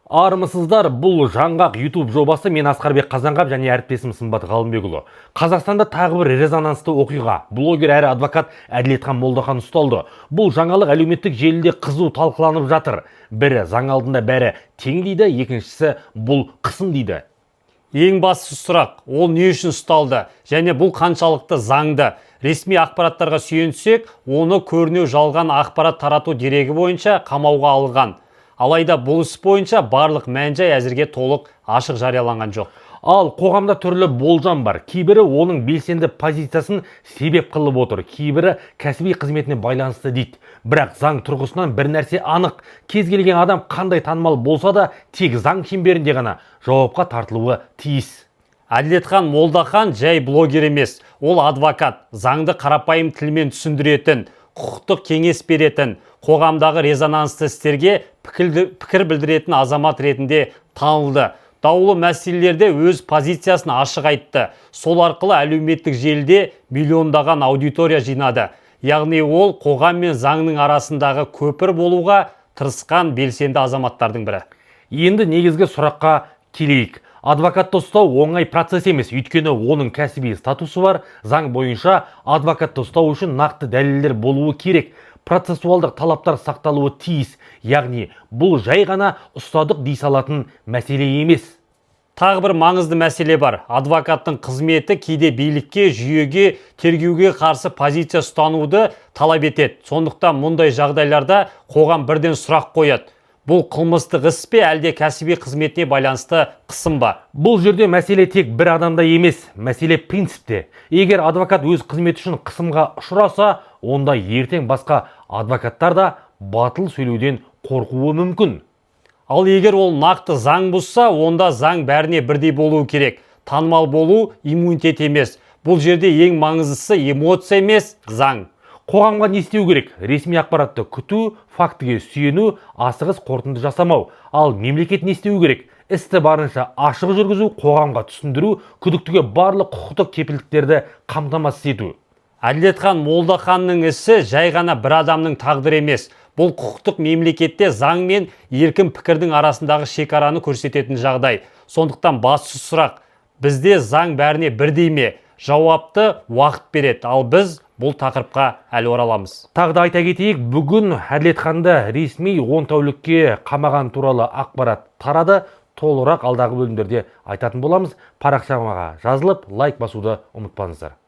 Армысыздар, бұл жаңғақ YouTube жобасы. Мен Асқарбек Қазанғап және әріптесім Сымбат Ғалымбекұлы. Қазақстанда тағы бір резонансты оқиға. Блогер әрі адвокат Әділетхан Молдахан ұсталды. Бұл жаңалық әлеуметтік желіде қызу талқыланып жатыр. Бірі заң алдында бәрі тең дейді, екіншісі бұл қысым дейді. Ең басты сұрақ, ол не үшін ұсталды және бұл қаншалықты заңды? Ресми ақпараттарға сүйенсек, оны көрінеу жалған ақпарат тарату дерегі бойынша қамауға алынған. Алайда бұл іс бойынша барлық мән-жай әзірге толық ашық жарияланған жоқ. Ал қоғамда түрлі болжам бар. Кейбірі оның белсенді позициясын себеп қылып отыр, кейбірі кәсіби қызметіне байланысты дейді. Бірақ заң тұрғысынан бір нәрсе анық. Кез келген адам қандай танымал болса да, тек заң шеңберінде ғана жауапқа тартылуы тиіс. Әділетхан Молдахан жай блогер емес, ол адвокат, заңды қарапайым тілмен түсіндіретін, құқықтық кеңес беретін, қоғамдағы резонансты істерге пікір білдіретін азамат ретінде танылды. Даулы мәселелерде өз позициясын ашық айтты. Сол арқылы әлеуметтік желіде миллиондаған аудитория жинады. Яғни ол қоғам мен заңның арасындағы көпір болуға тырысқан белсенді азаматтардың бірі. Енді негізгі сұраққа келейік. Адвокатты ұстау оңай процесс емес, өйткені оның кәсіби статусы бар. Заң бойынша адвокатты ұстау үшін нақты дәлелдер болуы керек. Процессуалдық талаптар сақталуы тиіс. Яғни бұл жай ғана ұстадық дей салатын мәселе емес. Тағы бір маңызды мәселе бар. Адвокаттың қызметі кейде билікке, жүйеге, тергеуге қарсы позиция ұстануды талап етеді. Сондықтан мұндай жағдайларда қоғам бірден сұрақ қояды. Бұл қылмыстық іс пе, әлде кәсіби қызметіне байланысты қысым ба? Бұл жерде мәселе тек бір адамда емес, мәселе принципте. Егер адвокат өз қызметі үшін қысымға ұшыраса, онда ертең басқа адвокаттар да батыл сөйлеуден қорқуы мүмкін. Ал егер ол нақты заң бұзса, онда заң бәріне бірдей болуы керек. Танымал болу иммунитет емес. Бұл жерде ең маңыздысы эмоция емес, заң. Қоғамға не істеу керек? Ресми ақпаратты күту, фактіге сүйену, асығыс қорытынды жасамау. Ал мемлекет не істеу керек? Істі барынша ашық жүргізу, қоғамға түсіндіру, күдіктіге барлық құқықтық кепілдіктерді қамтамасыз ету. Әділетхан Молдаханның ісі жай ғана бір адамның тағдыры емес. Бұл құқықтық мемлекетте заң мен еркін пікірдің арасындағы шекараны көрсететін жағдай. Сондықтан басты сұрақ, бізде заң бәріне бірдей ме? Жауапты уақыт береді, ал біз бұл тақырыпқа әлі ораламыз. Тағы да айта кетейік, бүгін Әділетханды ресми 10 тәулікке қамаған туралы ақпарат тарады. Толығырақ алдағы бөлімдерде айтатын боламыз. Парақшамаға жазылып, лайк басуды ұмытпаңыздар.